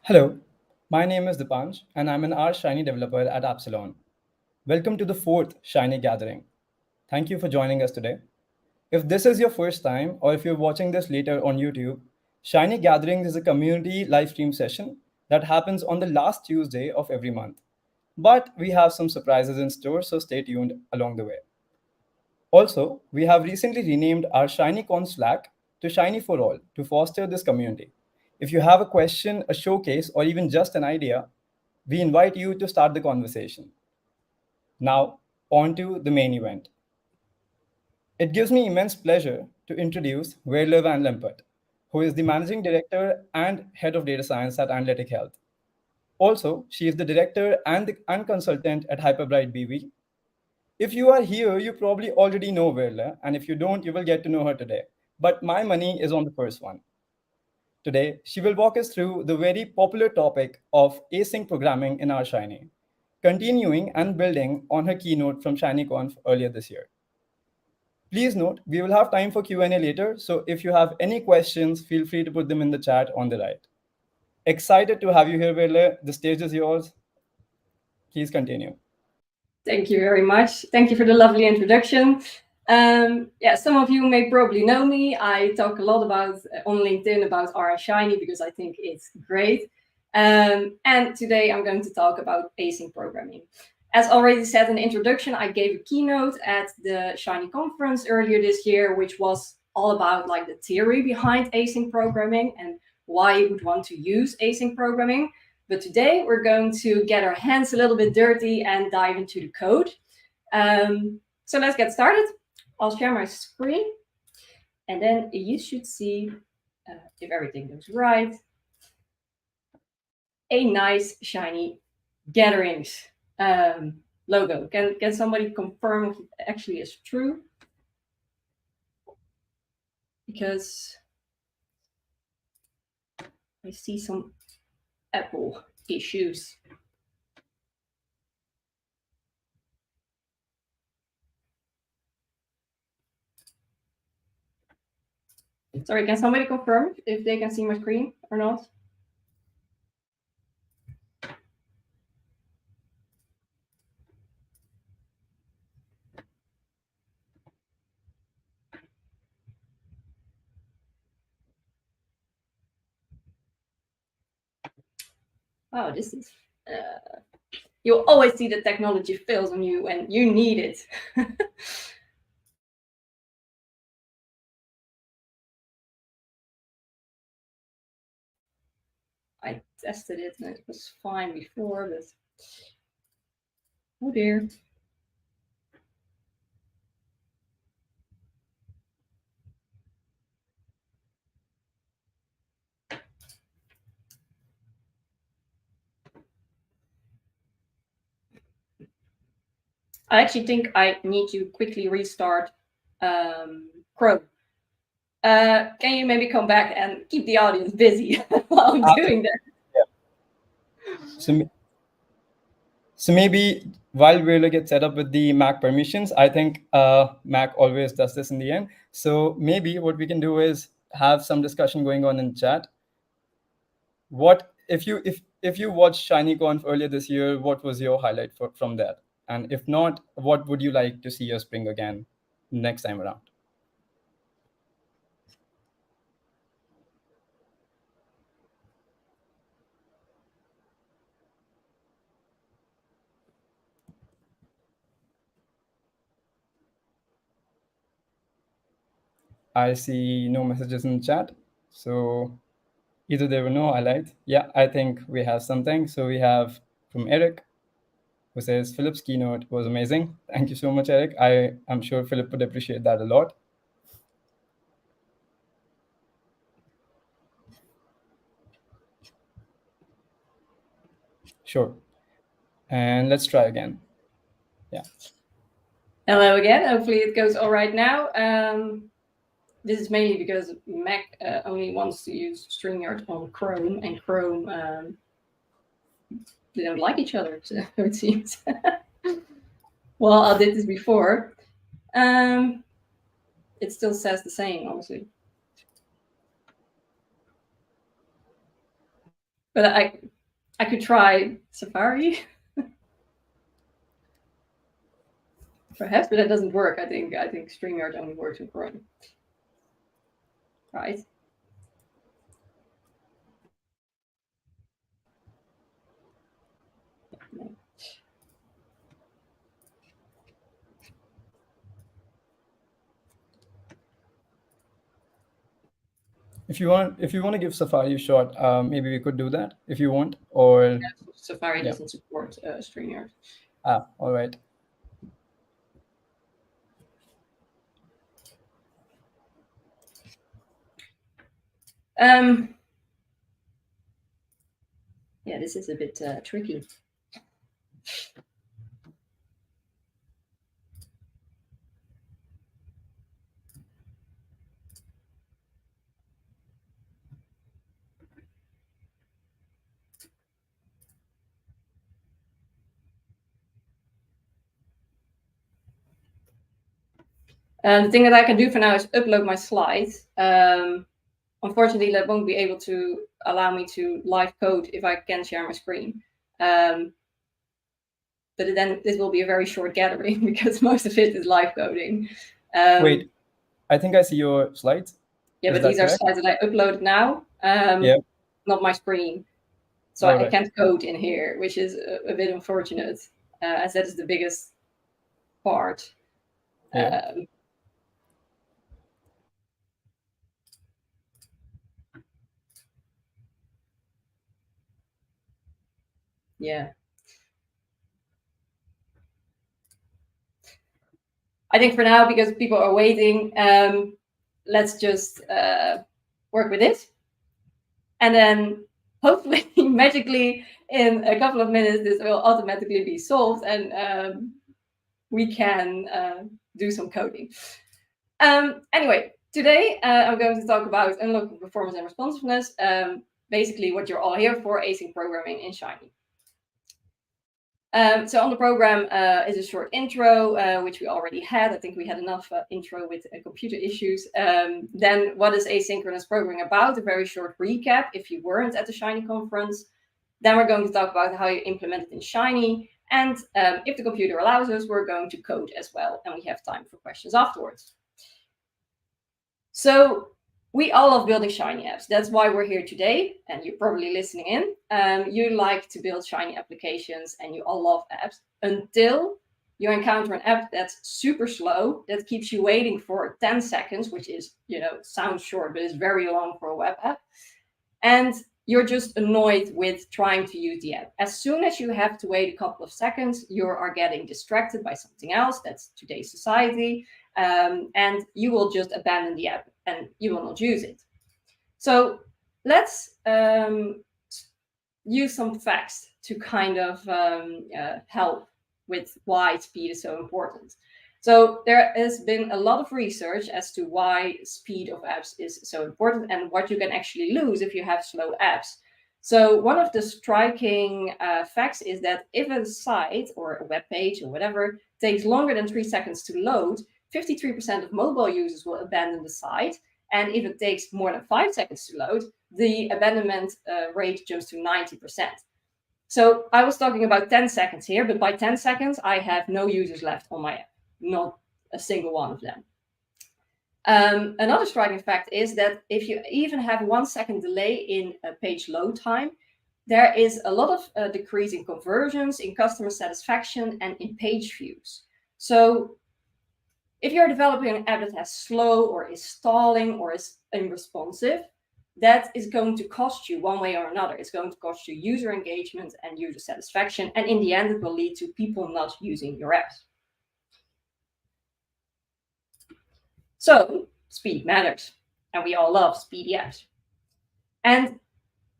Hello, my name is Dipanj, and I'm an R Shiny developer at Epsilon. Welcome to the fourth Shiny Gathering. Thank you for joining us today. If this is your first time, or if you're watching this later on YouTube, Shiny Gatherings is a community live stream session that happens on the last Tuesday of every month. But we have some surprises in store, so stay tuned along the way. Also, we have recently renamed our ShinyCon Slack to Shiny for All to foster this community. If you have a question, a showcase, or even just an idea, we invite you to start the conversation. Now, on to the main event. It gives me immense pleasure to introduce Veerle van Lempert, who is the Managing Director and Head of Data Science at Analytic Health. Also, she is the Director and Consultant at Hyperbright BV. If you are here, you probably already know Veerle, and if you don't, you will get to know her today. But my money is on the first one. Today, she will walk us through the very popular topic of async programming in our Shiny, continuing and building on her keynote from ShinyConf earlier this year. Please note, we will have time for Q&A later, so if you have any questions, feel free to put them in the chat on the right. Excited to have you here, Veerle. The stage is yours. Please continue. Thank you very much. Thank you for the lovely introduction. Some of you may probably know me. I talk a lot about on LinkedIn about R Shiny because I think it's great. And today I'm going to talk about async programming. As already said in the introduction, I gave a keynote at the Shiny conference earlier this year, which was all about like the theory behind async programming and why you would want to use async programming. But today we're going to get our hands a little bit dirty and dive into the code. So let's get started. I'll share my screen and then you should see, if everything goes right, a nice shiny gatherings logo. Can somebody confirm if it actually is true? Because I see some Apple issues. Sorry, can somebody confirm if they can see my screen or not? Oh, this is... you'll always see the technology fails on you when you need it. I tested it and it was fine before, but oh dear. I actually think I need to quickly restart Chrome. Can you maybe come back and keep the audience busy while I'm doing that? Yeah. So maybe while Veerle gets set up with the Mac permissions, I think Mac always does this in the end. So maybe what we can do is have some discussion going on in chat. What if you watched ShinyConf earlier this year? What was your highlight from that? And if not, what would you like to see us bring again next time around? I see no messages in the chat. So either there were no highlights. Yeah, I think we have something. So we have from Eric, who says Philip's keynote was amazing. Thank you so much, Eric. I'm sure Philip would appreciate that a lot. Sure. And let's try again. Yeah. Hello again. Hopefully it goes all right now. This is mainly because Mac only wants to use StreamYard on Chrome, and Chrome they don't like each other, so it seems. Well, I did this before. It still says the same, honestly. But I could try Safari. Perhaps, but that doesn't work. I think StreamYard only works in Chrome. Right. No. If you want to give Safari a shot, maybe we could do that if you want. Or Yeah, Safari yeah. doesn't support StreamYard. All right. Yeah, this is a bit tricky. The thing that I can do for now is upload my slides. Unfortunately, that won't be able to allow me to live code if I can share my screen. But then this will be a very short gathering because most of it is live coding. Wait, I think I see your slides. Yeah, but these are slides that I uploaded now, not my screen. So I can't code in here, which is a bit unfortunate, as that is the biggest part. Yeah. Yeah. I think for now, because people are waiting, let's just work with this. And then hopefully, magically, in a couple of minutes, this will automatically be solved and we can do some coding. Anyway, today I'm going to talk about unlocking performance and responsiveness, basically what you're all here for, async programming in Shiny. So on the program is a short intro, which we already had. I think we had enough intro with computer issues. Then what is asynchronous programming about? A very short recap if you weren't at the Shiny conference. Then we're going to talk about how you implement it in Shiny. And if the computer allows us, we're going to code as well. And we have time for questions afterwards. So we all love building Shiny apps. That's why we're here today, and you're probably listening in. You like to build Shiny applications, and you all love apps until you encounter an app that's super slow, that keeps you waiting for 10 seconds, which is, sounds short, but is very long for a web app. And you're just annoyed with trying to use the app. As soon as you have to wait a couple of seconds, you are getting distracted by something else. That's today's society. And you will just abandon the app and you will not use it. So let's use some facts to kind of help with why speed is so important. So there has been a lot of research as to why speed of apps is so important and what you can actually lose if you have slow apps. So one of the striking facts is that if a site or a web page or whatever takes longer than 3 seconds to load, 53% of mobile users will abandon the site. And if it takes more than 5 seconds to load, the abandonment rate jumps to 90%. So I was talking about 10 seconds here, but by 10 seconds, I have no users left on my app, not a single one of them. Another striking fact is that if you even have 1 second delay in a page load time, there is a lot of decrease in conversions, in customer satisfaction, and in page views. So if you're developing an app that has slow or is stalling or is unresponsive, that is going to cost you one way or another. It's going to cost you user engagement and user satisfaction. And in the end, it will lead to people not using your apps. So speed matters. And we all love speedy apps. And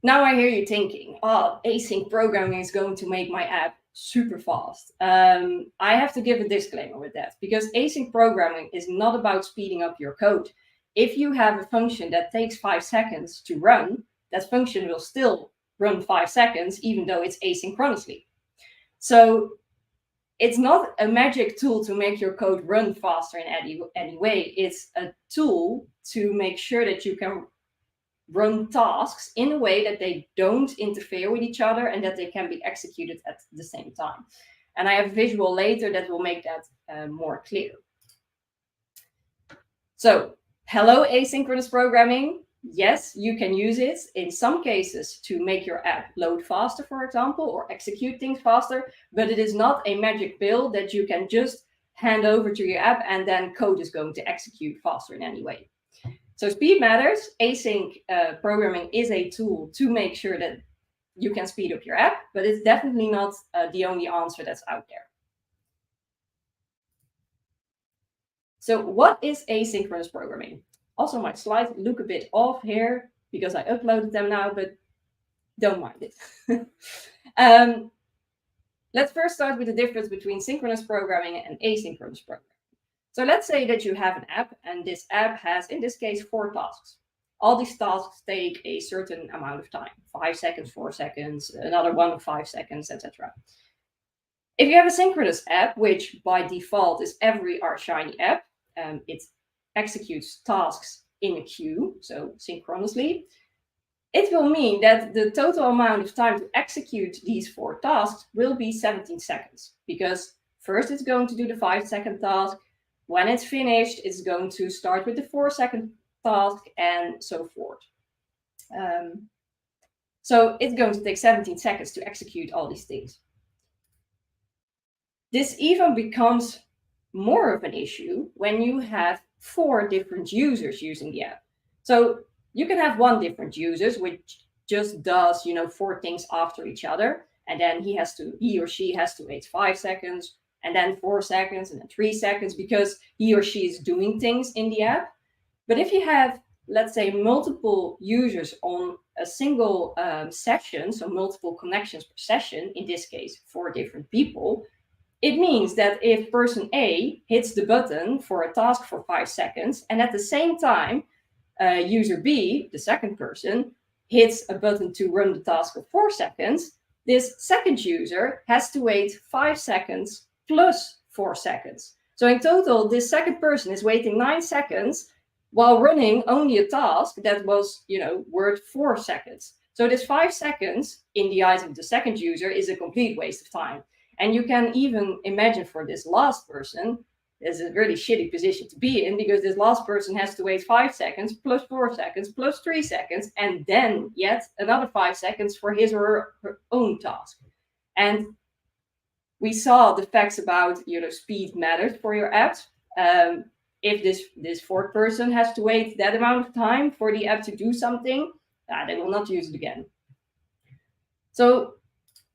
now I hear you thinking, oh, async programming is going to make my app super fast. I have to give a disclaimer with that, because async programming is not about speeding up your code. If you have a function that takes 5 seconds to run, that function will still run 5 seconds, even though it's asynchronously. So it's not a magic tool to make your code run faster in any way. It's a tool to make sure that you can run tasks in a way that they don't interfere with each other and that they can be executed at the same time. And I have a visual later that will make that more clear. So, hello asynchronous programming. Yes, you can use it in some cases to make your app load faster, for example, or execute things faster, but it is not a magic pill that you can just hand over to your app and then code is going to execute faster in any way. So speed matters. Async programming is a tool to make sure that you can speed up your app, but it's definitely not the only answer that's out there. So what is asynchronous programming? Also, my slides look a bit off here because I uploaded them now, but don't mind it. Let's first start with the difference between synchronous programming and asynchronous programming. So let's say that you have an app, and this app has, in this case, 4 tasks. All these tasks take a certain amount of time, 5 seconds, 4 seconds, another one of 5 seconds, etc. If you have a synchronous app, which by default is every RShiny app, it executes tasks in a queue, so synchronously, it will mean that the total amount of time to execute these 4 tasks will be 17 seconds, because first it's going to do the 5-second task. When it's finished, it's going to start with the 4-second task and so forth. So it's going to take 17 seconds to execute all these things. This even becomes more of an issue when you have 4 different users using the app. So you can have 1 different user which just does, 4 things after each other, and then he or she has to wait 5 seconds, and then 4 seconds, and then 3 seconds, because he or she is doing things in the app. But if you have, let's say, multiple users on a single session, so multiple connections per session, in this case, 4 different people, it means that if person A hits the button for a task for 5 seconds, and at the same time, user B, the second person, hits a button to run the task for 4 seconds, this second user has to wait 5 seconds plus 4 seconds. So in total, this second person is waiting 9 seconds while running only a task that was, worth 4 seconds. So this 5 seconds in the eyes of the second user is a complete waste of time. And you can even imagine for this last person, there's a really shitty position to be in, because this last person has to wait 5 seconds plus 4 seconds plus 3 seconds, and then yet another 5 seconds for his or her own task. And we saw the facts about, speed matters for your apps. If this 4th person has to wait that amount of time for the app to do something, they will not use it again. So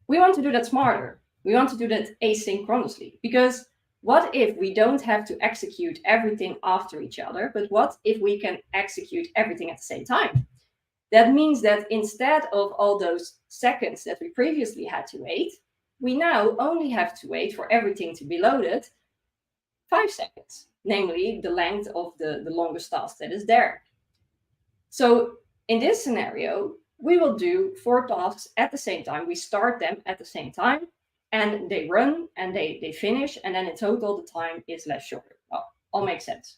we want to do that smarter. We want to do that asynchronously, because what if we don't have to execute everything after each other, but what if we can execute everything at the same time? That means that instead of all those seconds that we previously had to wait, we now only have to wait for everything to be loaded 5 seconds, namely the length of the longest task that is there. So in this scenario, we will do 4 tasks at the same time. We start them at the same time, and they run and they finish, and then in total the time is less shorter. Well, all makes sense.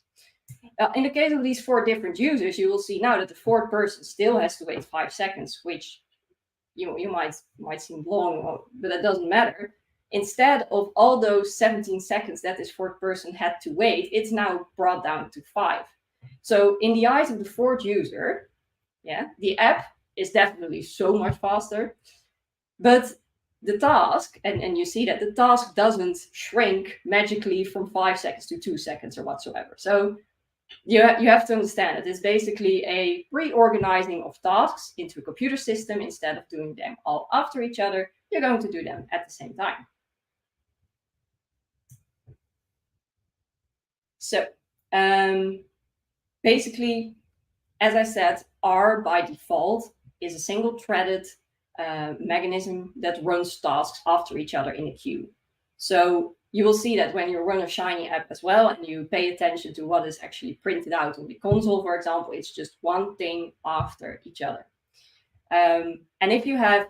In the case of these 4 different users, you will see now that the 4th person still has to wait 5 seconds, which you might seem long, but that doesn't matter. Instead of all those 17 seconds that this 4th person had to wait, it's now brought down to 5. So in the eyes of the 4th user, the app is definitely so much faster, but the task, and you see that the task doesn't shrink magically from 5 seconds to 2 seconds or whatsoever. So you have to understand that it's basically a pre-organizing of tasks into a computer system. Instead of doing them all after each other, you're going to do them at the same time. So basically, as I said, R by default is a single-threaded mechanism that runs tasks after each other in a queue. So you will see that when you run a Shiny app as well, and you pay attention to what is actually printed out on the console, for example, it's just one thing after each other. And if you have,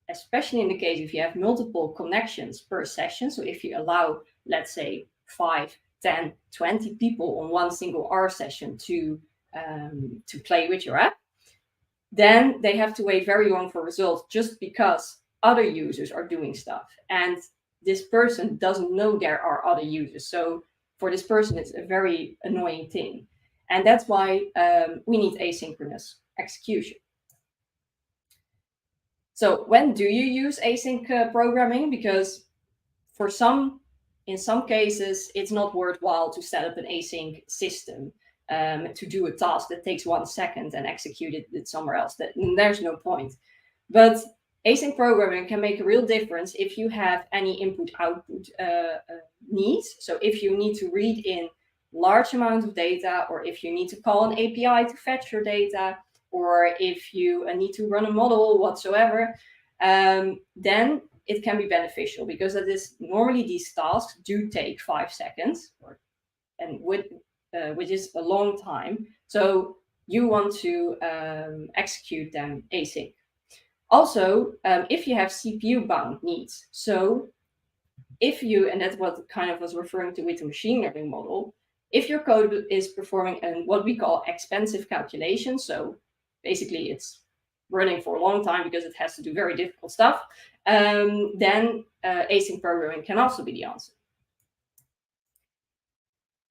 especially in the case if you have multiple connections per session, so if you allow, let's say, 5, 10, 20 people on one single R session to play with your app, then they have to wait very long for results just because other users are doing stuff. And this person doesn't know there are other users. So for this person, it's a very annoying thing. And that's why we need asynchronous execution. So when do you use async programming? Because in some cases, it's not worthwhile to set up an async system to do a task that takes 1 second and execute it somewhere else. There's no point. But async programming can make a real difference if you have any input-output needs. So if you need to read in large amounts of data, or if you need to call an API to fetch your data, or if you need to run a model whatsoever, then it can be beneficial, because normally these tasks do take 5 seconds, which is a long time. So you want to execute them async. Also, if you have CPU-bound needs, so if you, and that's what kind of was referring to with the machine learning model, if your code is performing what we call expensive calculation, so basically it's running for a long time because it has to do very difficult stuff, then async programming can also be the answer.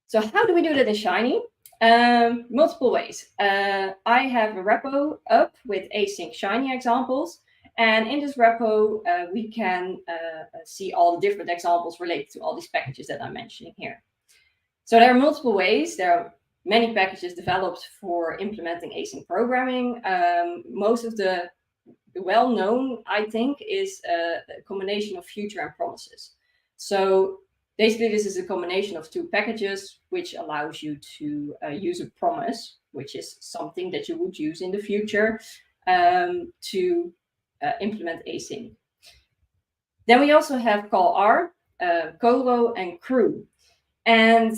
So how do we do that in Shiny? Multiple ways. I have a repo up with async Shiny examples. And in this repo, we can see all the different examples related to all these packages that I'm mentioning here. So there are multiple ways. There are many packages developed for implementing async programming. Most of the well-known, I think, is a combination of future and promises. So basically, this is a combination of 2 packages, which allows you to use a promise, which is something that you would use in the future, to implement async. Then we also have Callr, Coro, and Crew. And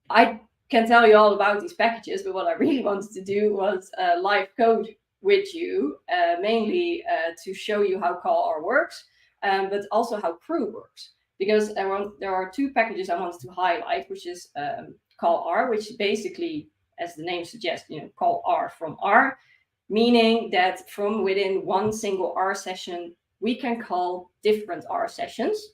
I can tell you all about these packages, but what I really wanted to do was live code with you, mainly to show you how Callr works, but also how Crew works. Because there are 2 packages I wanted to highlight, which is Callr, which basically, as the name suggests, call R from R, meaning that from within one single R session, we can call different R sessions,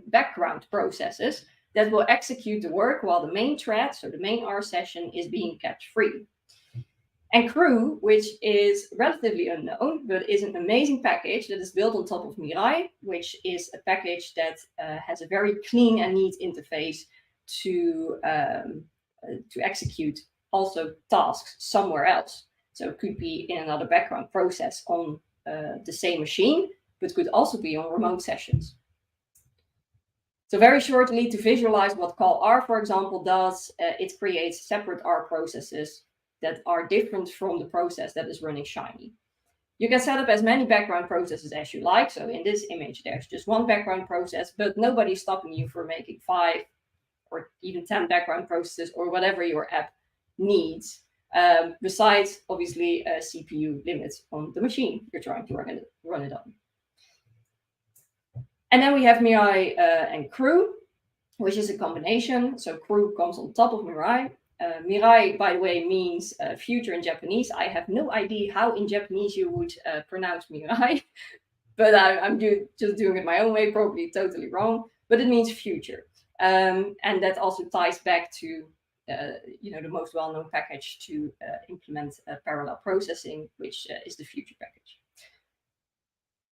background processes that will execute the work while the main thread, so the main R session, is being kept free. And Crew, which is relatively unknown, but is an amazing package that is built on top of Mirai, which is a package that has a very clean and neat interface to execute also tasks somewhere else. So it could be in another background process on the same machine, but could also be on remote sessions. So very shortly, to visualize what Callr, for example, does, it creates separate R processes that are different from the process that is running Shiny. You can set up as many background processes as you like. So in this image, there's just 1 background process, but nobody's stopping you from making 5 or even 10 background processes or whatever your app needs, besides, obviously, CPU limits on the machine you're trying to run it on. And then we have Mirai and Crew, which is a combination. So Crew comes on top of Mirai. Mirai, by the way, means future in Japanese. I have no idea how in Japanese you would pronounce Mirai, but I'm just doing it my own way, probably totally wrong, but it means future. And that also ties back to the most well-known package to implement parallel processing, which is the future package.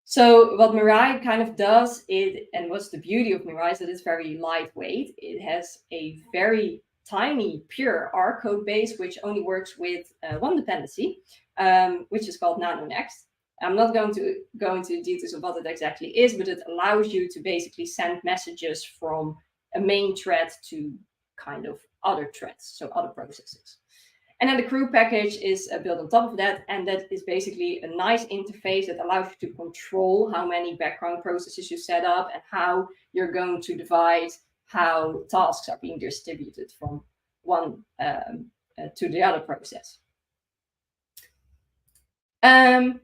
So what Mirai kind of does, and what's the beauty of Mirai, is that it's very lightweight. It has a very tiny, pure R code base, which only works with 1 dependency, which is called nano-next. I'm not going to go into the details of what it exactly is, but it allows you to basically send messages from a main thread to kind of other threads, so other processes. And then the Crew package is built on top of that, and that is basically a nice interface that allows you to control how many background processes you set up and how you're going to divide how tasks are being distributed from one to the other process. And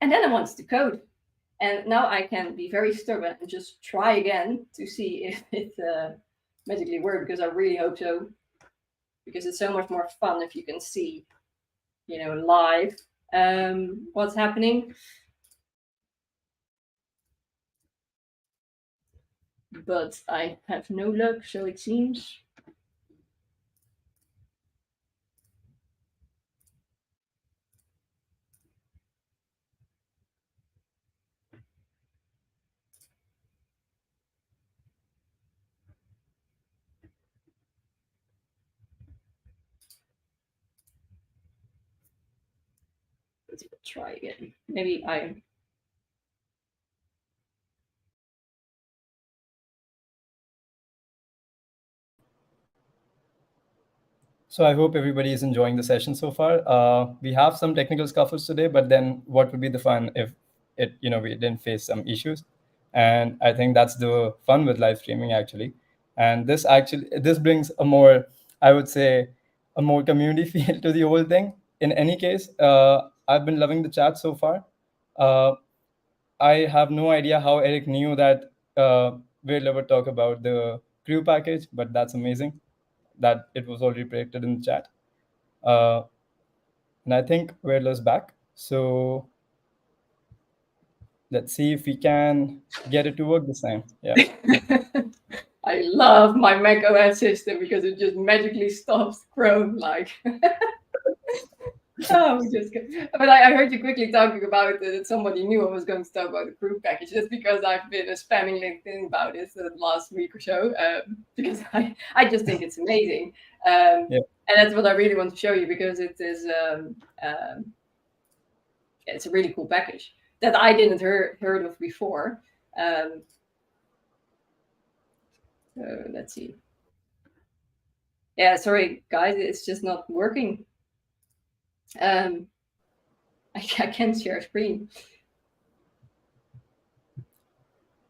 then I wanted to code. And now I can be very stubborn and just try again to see if it magically works, because I really hope so. Because it's so much more fun if you can see live what's happening. But I have no luck, so it seems. Let's try again. Maybe I. So I hope everybody is enjoying the session so far. We have some technical scuffles today, but then what would be the fun if we didn't face some issues? And I think that's the fun with live streaming actually. And this brings a more, I would say, a more community feel to the whole thing. In any case, I've been loving the chat so far. I have no idea how Eric knew that we'll ever talk about the crew package, but that's amazing that it was already predicted in the chat. Uh, and I think Veerle's back. So let's see if we can get it to work this time. Yeah. I love my Mac OS system because it just magically stops Chrome. Like, oh, just. But I heard you quickly talking about it, that somebody knew I was going to talk about the crew package, just because I've been spamming LinkedIn about it the last week or so. Because I just think it's amazing. Yeah. And that's what I really want to show you, because it is it's a really cool package that I didn't heard of before. So let's see. Yeah, sorry guys, it's just not working. I can't share screen.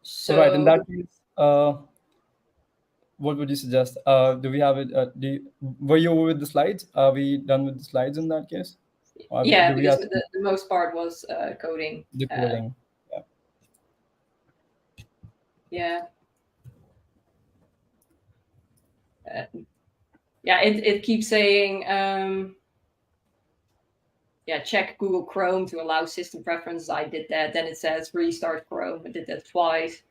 So All right. In that case, what would you suggest? Do we have it? Were you over with the slides? Are we done with the slides in that case? yeah, Do we because have the most part was coding. the coding? Yeah. Yeah, it keeps saying, yeah, check Google Chrome to allow system preferences. I did that. Then it says restart Chrome. I did that twice.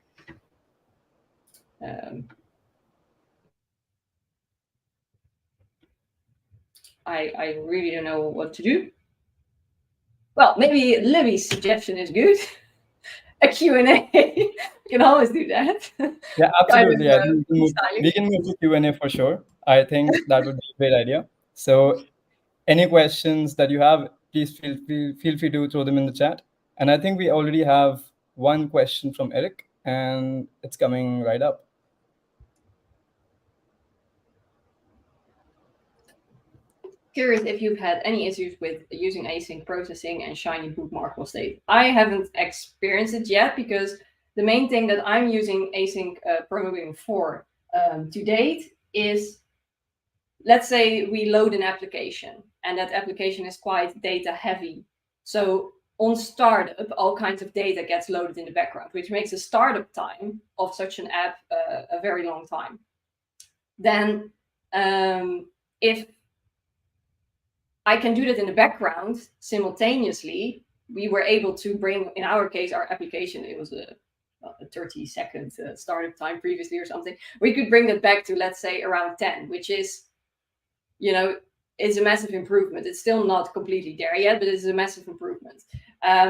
I really don't know what to do. Well, maybe Libby's suggestion is good. A Q&A. You can always do that. Yeah, absolutely. Kind of, We can move to Q&A for sure. I think that would be a great idea. So any questions that you have, please feel free to throw them in the chat. And I think we already have one question from Eric, and it's coming right up. Curious if you've had any issues with using async processing and shiny bookmarkable state. I haven't experienced it yet, because the main thing that I'm using async programming for to date is, let's say we load an application and that application is quite data heavy. So on startup, all kinds of data gets loaded in the background, which makes the startup time of such an app a very long time. Then if I can do that in the background simultaneously, we were able to bring, in our case, our application, it was a 30-second startup time previously or something. We could bring that back to, let's say, around 10, which is, it's a massive improvement. It's still not completely there yet, but it's a massive improvement.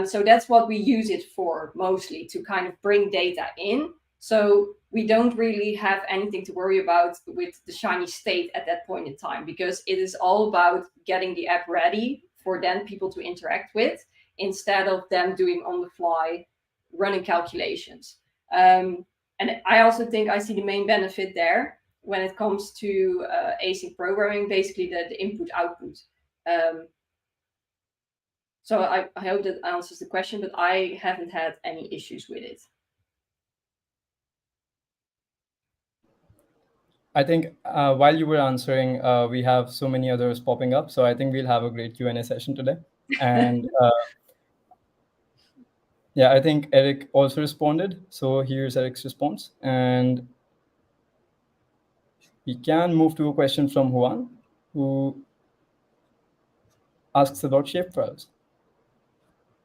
So that's what we use it for mostly, to kind of bring data in. So we don't really have anything to worry about with the shiny state at that point in time, because it is all about getting the app ready for then people to interact with, instead of them doing on the fly running calculations. And I also think I see the main benefit there when it comes to async programming, basically the input output. So I hope that answers the question, but I haven't had any issues with it. I think while you were answering, we have so many others popping up. So I think we'll have a great Q&A session today. And yeah, I think Eric also responded. So here's Eric's response. And we can move to a question from Juan, who asks about shapefiles.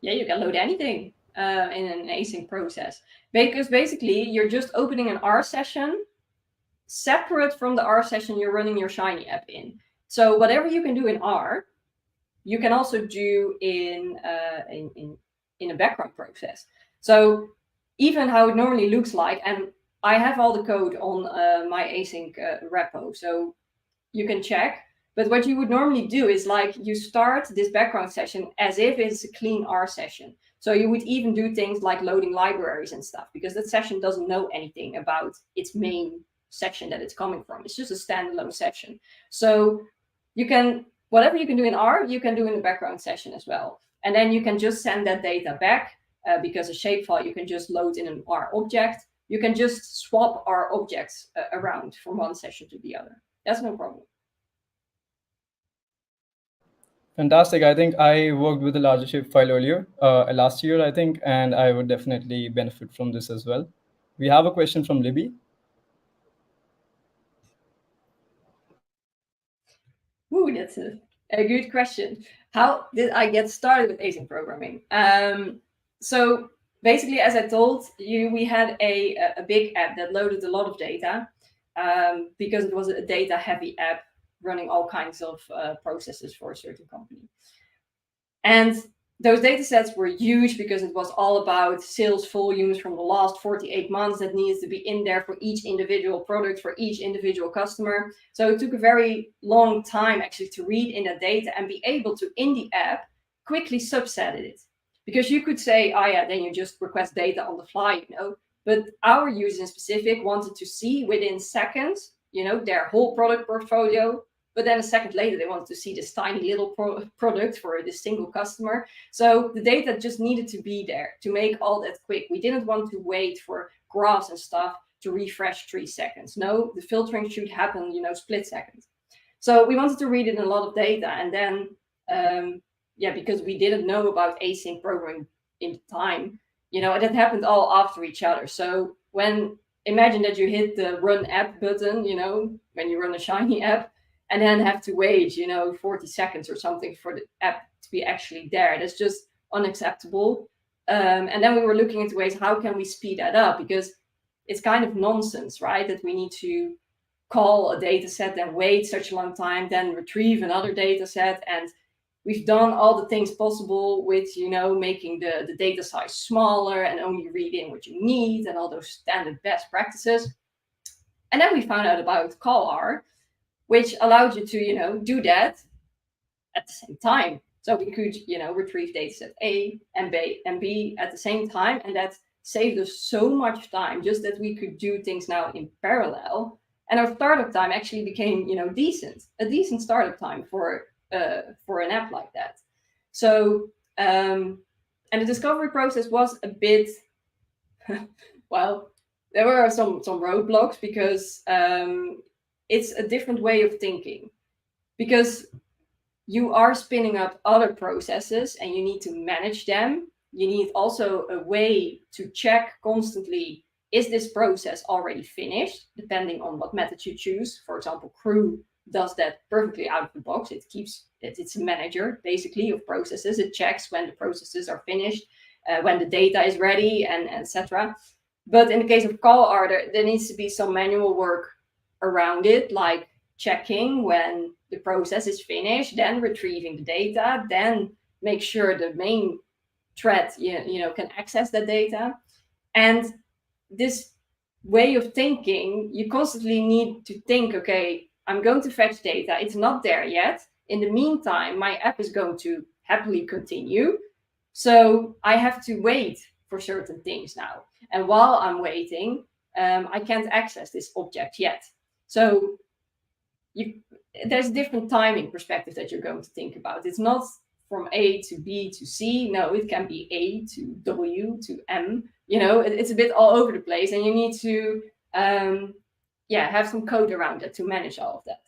Yeah, you can load anything in an async process, because basically you're just opening an R session separate from the R session you're running your Shiny app in. So whatever you can do in R, you can also do in a background process. So even how it normally looks like, and I have all the code on my async repo, so you can check. But what you would normally do is like you start this background session as if it's a clean R session. So you would even do things like loading libraries and stuff, because that session doesn't know anything about its main section that it's coming from. It's just a standalone session. So you can, whatever you can do in R, you can do in the background session as well. And then you can just send that data back because a shapefile you can just load in an R object. You can just swap R objects around from one session to the other. That's no problem. Fantastic. I think I worked with a larger shapefile earlier, last year, I think, and I would definitely benefit from this as well. We have a question from Libby. Ooh, that's a good question. How did I get started with async programming? So basically, as I told you, we had a big app that loaded a lot of data because it was a data-heavy app running all kinds of processes for a certain company. And those data sets were huge because it was all about sales volumes from the last 48 months that needs to be in there for each individual product, for each individual customer. So it took a very long time actually to read in that data and be able to, in the app, quickly subset it. Because you could say, oh yeah, then you just request data on the fly, But our users in specific wanted to see within seconds, their whole product portfolio. But then a second later, they wanted to see this tiny little product for this single customer. So the data just needed to be there to make all that quick. We didn't want to wait for graphs and stuff to refresh 3 seconds. No, the filtering should happen, split seconds. So we wanted to read in a lot of data. And then, because we didn't know about async programming in time, that happened all after each other. So imagine that you hit the run app button, when you run a Shiny app, and then have to wait, 40 seconds or something for the app to be actually there. That's just unacceptable. And then we were looking into ways, how can we speed that up? Because it's kind of nonsense, right? That we need to call a data set and wait such a long time, then retrieve another data set. And we've done all the things possible with, making the data size smaller and only read in what you need and all those standard best practices. And then we found out about Callr, which allowed you to, do that at the same time. So we could, retrieve dataset A and B at the same time. And that saved us so much time, just that we could do things now in parallel. And our startup time actually became, a decent startup time for an app like that. So, and the discovery process was a bit, well, there were some roadblocks because it's a different way of thinking, because you are spinning up other processes and you need to manage them. You need also a way to check constantly, is this process already finished, depending on what method you choose. For example, Crew does that perfectly out of the box. It's a manager, basically, of processes. It checks when the processes are finished, when the data is ready, and etc. But in the case of Callr, there needs to be some manual work around it, like checking when the process is finished, then retrieving the data, then make sure the main thread can access the data. And this way of thinking, you constantly need to think, okay, I'm going to fetch data. It's not there yet. In the meantime, my app is going to happily continue. So I have to wait for certain things now. And while I'm waiting, I can't access this object yet. So there's a different timing perspective that you're going to think about. It's not from A to B to C. No, it can be A to W to M. It's a bit all over the place, and you need to have some code around it to manage all of that.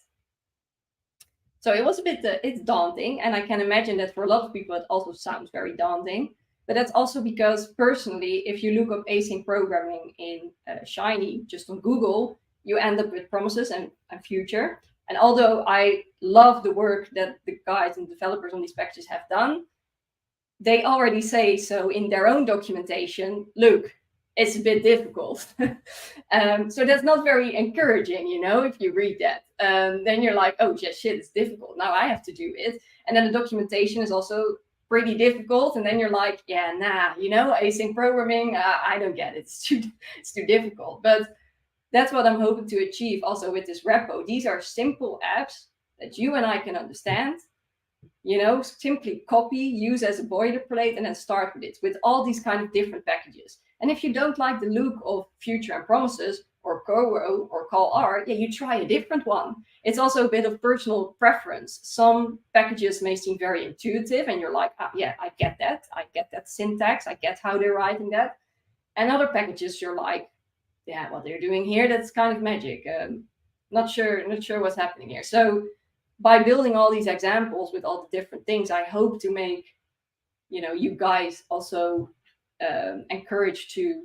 So it was a bit it's daunting, and I can imagine that for a lot of people it also sounds very daunting. But that's also because personally, if you look up async programming in Shiny, just on Google, you end up with promises and future. And although I love the work that the guys and developers on these packages have done, they already say so in their own documentation, look, it's a bit difficult. So that's not very encouraging, if you read that. Then you're like, oh, shit, it's difficult. Now I have to do it. And then the documentation is also pretty difficult. And then you're like, async programming, I don't get it. It's too difficult. But that's what I'm hoping to achieve also with this repo. These are simple apps that you and I can understand. Simply copy, use as a boilerplate, and then start with it with all these kind of different packages. And if you don't like the look of Future and Promises or Coro or Callr, you try a different one. It's also a bit of personal preference. Some packages may seem very intuitive and you're like, I get that. I get that syntax. I get how they're writing that. And other packages you're like, what they're doing here, that's kind of magic. Not sure what's happening here. So by building all these examples with all the different things, I hope to make, you guys also encouraged to,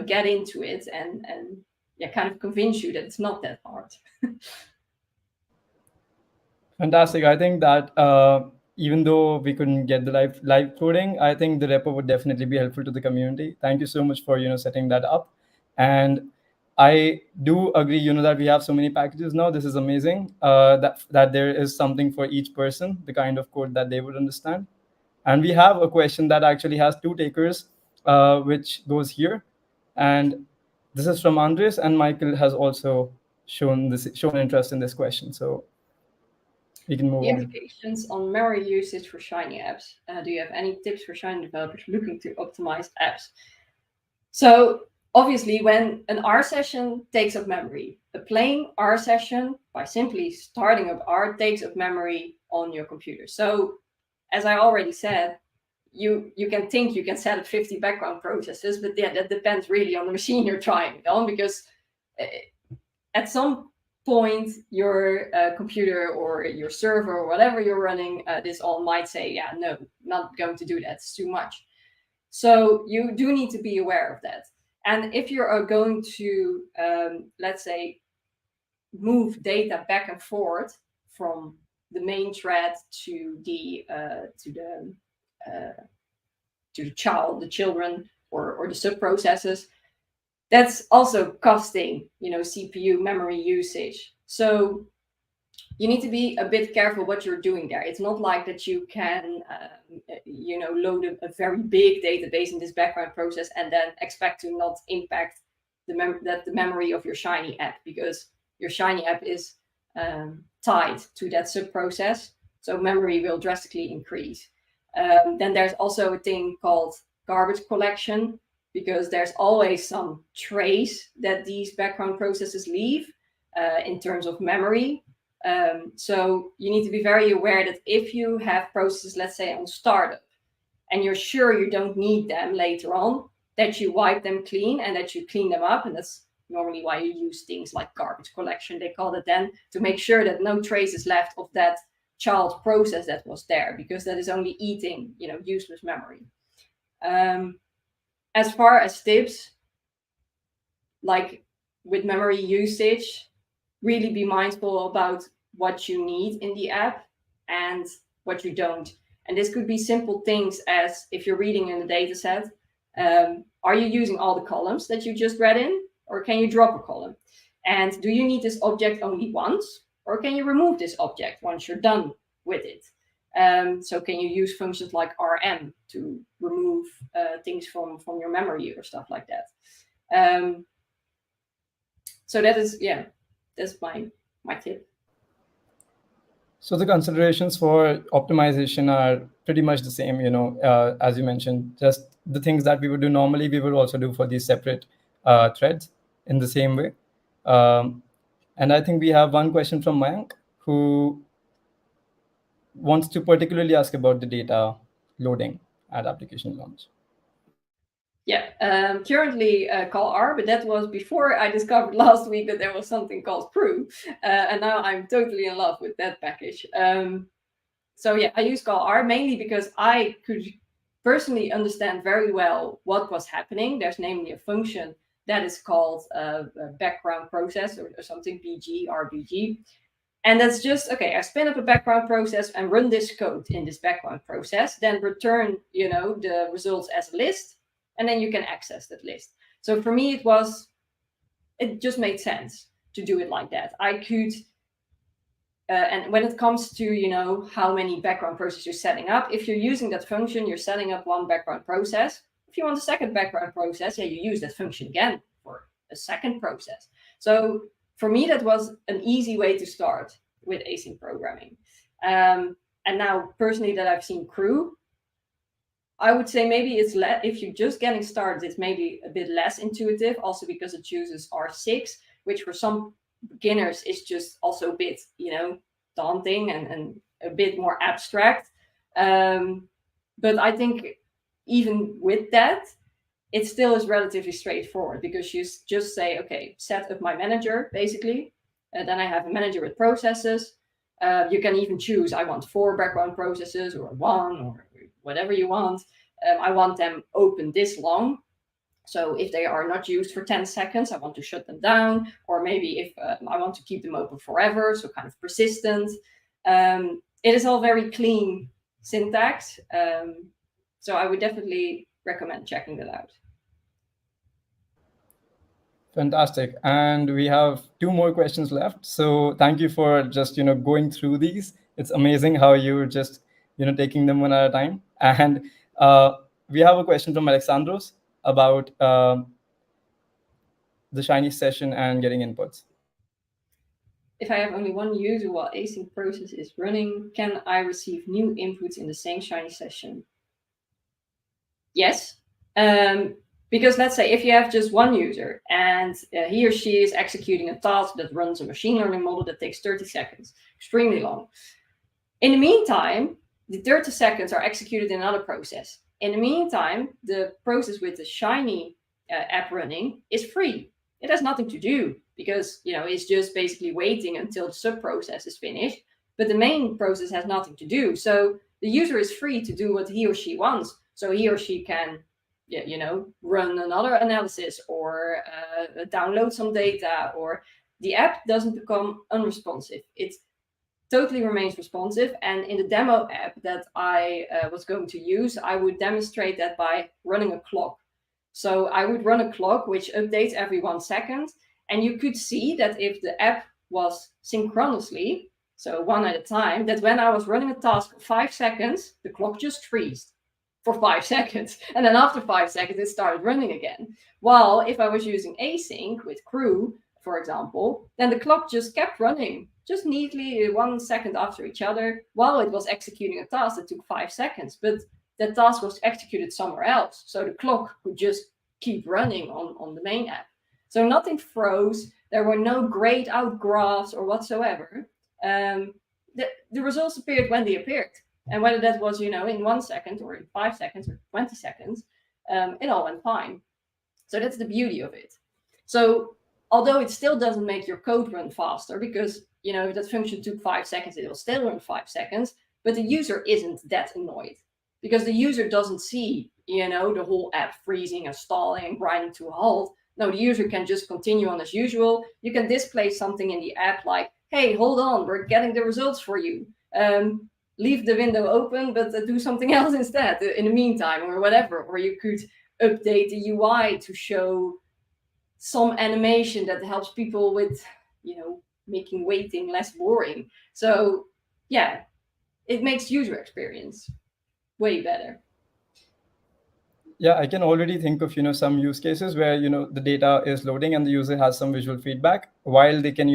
get into it and kind of convince you that it's not that hard. Fantastic. I think that even though we couldn't get the live coding, I think the repo would definitely be helpful to the community. Thank you so much for setting that up. And I do agree, that we have so many packages now. This is amazing. That there is something for each person, the kind of code that they would understand. And we have a question that actually has two takers, which goes here. And this is from Andres, and Michael has also shown interest in this question. So we can move the on. Implications on memory usage for Shiny apps. Do you have any tips for Shiny developers looking to optimize apps? So obviously, when an R session takes up memory, a plain R session, by simply starting up R, takes up memory on your computer. So as I already said, you can think you can set up 50 background processes, but that depends really on the machine you're trying it on, because at some point your computer or your server or whatever you're running this on might say, no, not going to do that, it's too much. So you do need to be aware of that. And if you are going to, let's say, move data back and forth from the main thread to the child, the children, or the sub-processes, that's also costing, CPU memory usage. So you need to be a bit careful what you're doing there. It's not like that you can, load a very big database in this background process and then expect to not impact the memory of your Shiny app, because your Shiny app is tied to that sub-process. So memory will drastically increase. Then there's also a thing called garbage collection, because there's always some trace that these background processes leave in terms of memory. So you need to be very aware that if you have processes, let's say on startup, and you're sure you don't need them later on, that you wipe them clean and that you clean them up. And that's normally why you use things like garbage collection, they call it then, to make sure that no trace is left of that child process that was there, because that is only eating, useless memory. As far as tips, like with memory usage, really be mindful about what you need in the app and what you don't. And this could be simple things as, if you're reading in a data set, are you using all the columns that you just read in, or can you drop a column? And do you need this object only once, or can you remove this object once you're done with it? So can you use functions like rm to remove things from your memory or stuff like that? So that is, that's my tip. So the considerations for optimization are pretty much the same, as you mentioned. Just the things that we would do normally, we would also do for these separate threads in the same way. And I think we have one question from Mayank, who wants to particularly ask about the data loading at application launch. Yeah, currently Callr, but that was before I discovered last week that there was something called Crew, and now I'm totally in love with that package. So yeah, I use Callr mainly because I could personally understand very well what was happening. There's namely a function that is called a background process or something, BG, RBG. And that's just, okay, I spin up a background process and run this code in this background process, then return, the results as a list, and then you can access that list. So for me, it just made sense to do it like that. I could, and when it comes to, how many background processes you're setting up, if you're using that function, you're setting up one background process. If you want a second background process, you use that function again for a second process. So for me, that was an easy way to start with async programming. And now, personally, that I've seen Crew, I would say maybe it's if you're just getting started, it's maybe a bit less intuitive, also because it uses R6, which for some beginners is just also a bit, daunting and a bit more abstract. But I think even with that, it still is relatively straightforward, because you just say, okay, set up my manager, basically. And then I have a manager with processes. You can even choose, I want 4 background processes or 1 or whatever you want. I want them open this long. So if they are not used for 10 seconds, I want to shut them down. Or maybe if I want to keep them open forever, so kind of persistent. It is all very clean syntax. So I would definitely recommend checking that out. Fantastic. And we have 2 more questions left. So thank you for just, going through these. It's amazing how you're just, taking them one at a time. And we have a question from Alexandros about the Shiny session and getting inputs. If I have only one user while async process is running, can I receive new inputs in the same Shiny session? Yes. Because let's say if you have just one user and he or she is executing a task that runs a machine learning model that takes 30 seconds, extremely long. In the meantime, the 30 seconds are executed in another process. In the meantime, the process with the Shiny app running is free. It has nothing to do, because it's just basically waiting until the sub-process is finished, but the main process has nothing to do. So the user is free to do what he or she wants. So he or she can run another analysis or download some data, or the app doesn't become unresponsive. It totally remains responsive. And in the demo app that I was going to use, I would demonstrate that by running a clock. So I would run a clock which updates every 1 second. And you could see that if the app was synchronously, so one at a time, that when I was running a task for 5 seconds, the clock just freezed for 5 seconds. And then after 5 seconds, it started running again. While if I was using async with Crew, for example, then the clock just kept running, just neatly 1 second after each other, while it was executing a task that took 5 seconds. But that task was executed somewhere else. So the clock would just keep running on the main app. So nothing froze. There were no grayed out graphs or whatsoever. The results appeared when they appeared. And whether that was, in 1 second or in 5 seconds or 20 seconds, it all went fine. So that's the beauty of it. So although it still doesn't make your code run faster, because, if that function took 5 seconds, it will still run 5 seconds, but the user isn't that annoyed, because the user doesn't see, the whole app freezing and stalling and grinding to a halt. No, the user can just continue on as usual. You can display something in the app like, hey, hold on, we're getting the results for you. Leave the window open, but do something else instead in the meantime, or whatever. Or you could update the UI to show some animation that helps people with, making waiting less boring. So yeah, it makes user experience way better. Yeah, I can already think of some use cases where the data is loading and the user has some visual feedback, while they can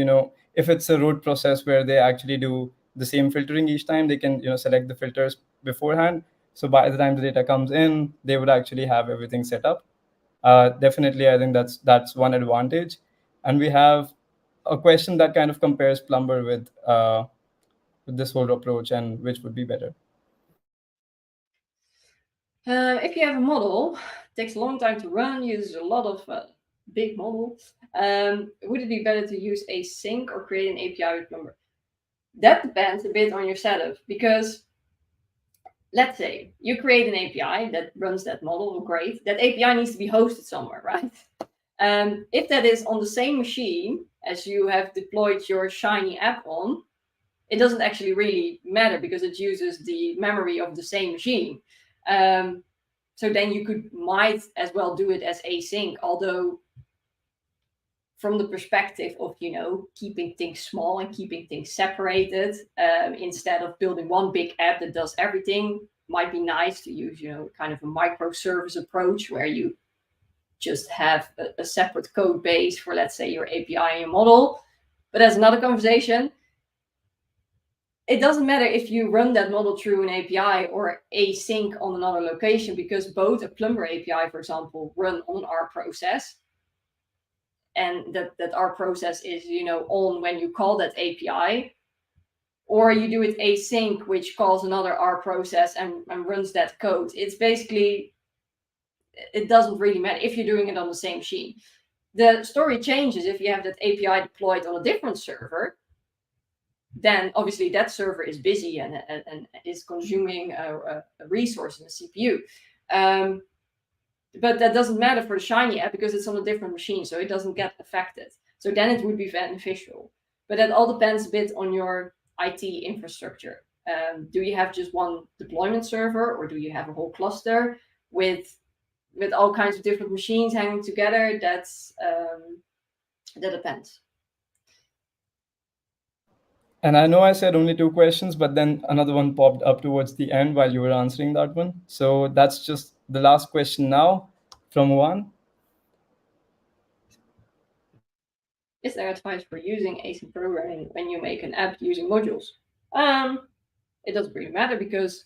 if it's a rote process where they actually do the same filtering each time, they can select the filters beforehand. So by the time the data comes in, they would actually have everything set up. Definitely, I think that's one advantage. And we have a question that kind of compares Plumber with this whole approach, and which would be better. If you have a model, it takes a long time to run, uses a lot of big model, would it be better to use async or create an API with Plumber? That depends a bit on your setup, because let's say you create an API that runs that model, great. That API needs to be hosted somewhere, right? If that is on the same machine as you have deployed your Shiny app on, it doesn't actually really matter because it uses the memory of the same machine. So then you might as well do it as async, although from the perspective of, keeping things small and keeping things separated, instead of building one big app that does everything, might be nice to use, kind of a microservice approach where you just have a separate code base for, let's say, your API and your model. But that's another conversation. It doesn't matter if you run that model through an API or async on another location, because both a Plumber API, for example, run on our process. And that our process is, on when you call that API, or you do it async, which calls another R process and runs that code. It's basically, it doesn't really matter if you're doing it on the same machine. The story changes if you have that API deployed on a different server. Then obviously that server is busy and is consuming a resource in the CPU. But that doesn't matter for the Shiny app because it's on a different machine, so it doesn't get affected. So then it would be beneficial. But that all depends a bit on your IT infrastructure. Do you have just one deployment server, or do you have a whole cluster with all kinds of different machines hanging together? That depends. And I know I said only 2 questions, but then another one popped up towards the end while you were answering that one. So that's just the last question now from Juan. Is there advice for using async programming when you make an app using modules? It doesn't really matter, because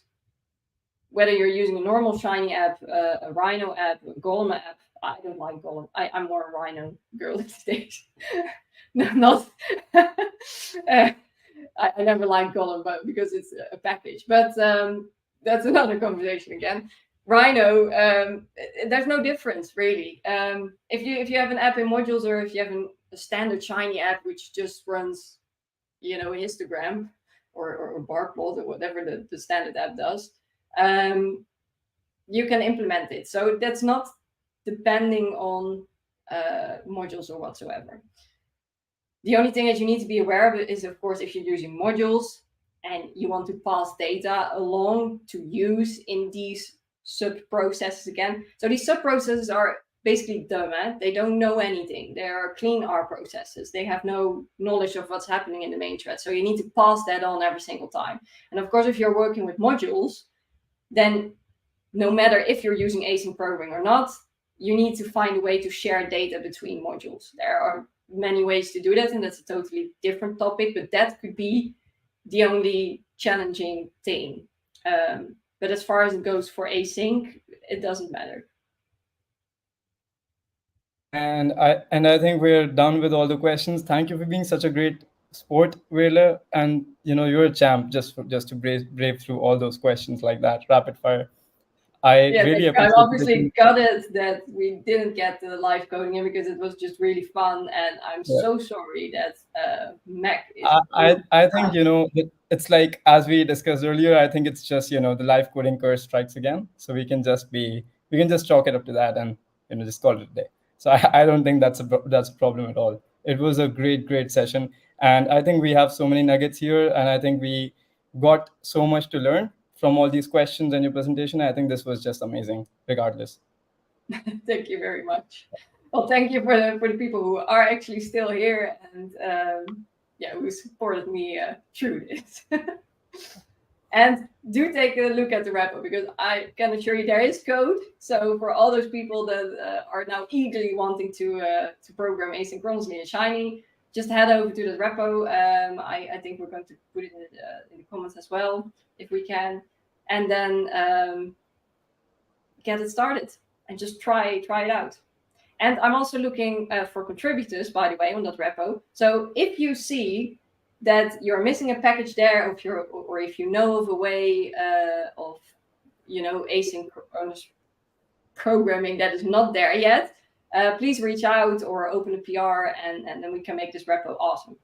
whether you're using a normal Shiny app, a Rhino app, a Golem app, I don't like Golem. I'm more a Rhino girl these days. No, not. I never liked Golem, but because it's a package. But that's another conversation again. Rhino, there's no difference really. If you have an app in modules, or if you have a standard Shiny app which just runs, histogram or bar plot or whatever the standard app does, you can implement it. So that's not depending on modules or whatsoever. The only thing that you need to be aware of is, of course, if you're using modules and you want to pass data along to use in these sub-processes again. So these sub-processes are basically dumb. They don't know anything. They are clean R processes. They have no knowledge of what's happening in the main thread. So you need to pass that on every single time. And of course, if you're working with modules, then no matter if you're using async programming or not, you need to find a way to share data between modules. There are many ways to do that, and that's a totally different topic, but that could be the only challenging thing. But as far as it goes for async, it doesn't matter. And I think we're done with all the questions. Thank you for being such a great sport, Veerle. And you're a champ just to brave through all those questions like that, rapid fire. I really appreciate I'm obviously gutted that we didn't get the live coding in, because it was just really fun, and I'm so sorry that Mac is. I think it's like, as we discussed earlier, I think it's just the live coding curse strikes again. So we can just chalk it up to that and just call it a day. So I don't think that's a problem at all. It was a great session, and I think we have so many nuggets here, and I think we got so much to learn from all these questions and your presentation. I think this was just amazing, regardless. Thank you very much. Well, thank you for the people who are actually still here and who supported me through this. And do take a look at the repo, because I can assure you there is code. So for all those people that are now eagerly wanting to program asynchronously in Shiny, just head over to the repo. I think we're going to put it in the comments as well, if we can, and then get it started and just try it out. And I'm also looking for contributors, by the way, on that repo. So if you see that you're missing a package there, or if you know of a way of asynchronous programming that is not there yet, please reach out or open a PR, and then we can make this repo awesome.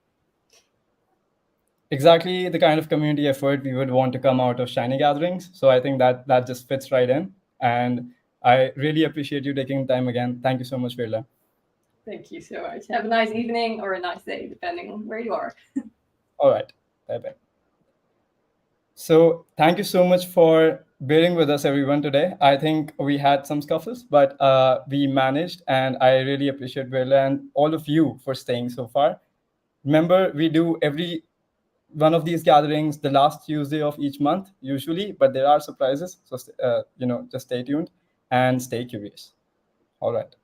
Exactly the kind of community effort we would want to come out of Shiny gatherings. So I think that just fits right in. And I really appreciate you taking time again. Thank you so much, Veerle. Thank you so much. Have a nice evening or a nice day, depending on where you are. All right. Bye-bye. So thank you so much for bearing with us, everyone, today. I think we had some scuffles, but we managed, and I really appreciate Veerle and all of you for staying so far. Remember, we do every one of these gatherings the last Tuesday of each month, usually, but there are surprises. So, just stay tuned and stay curious. All right.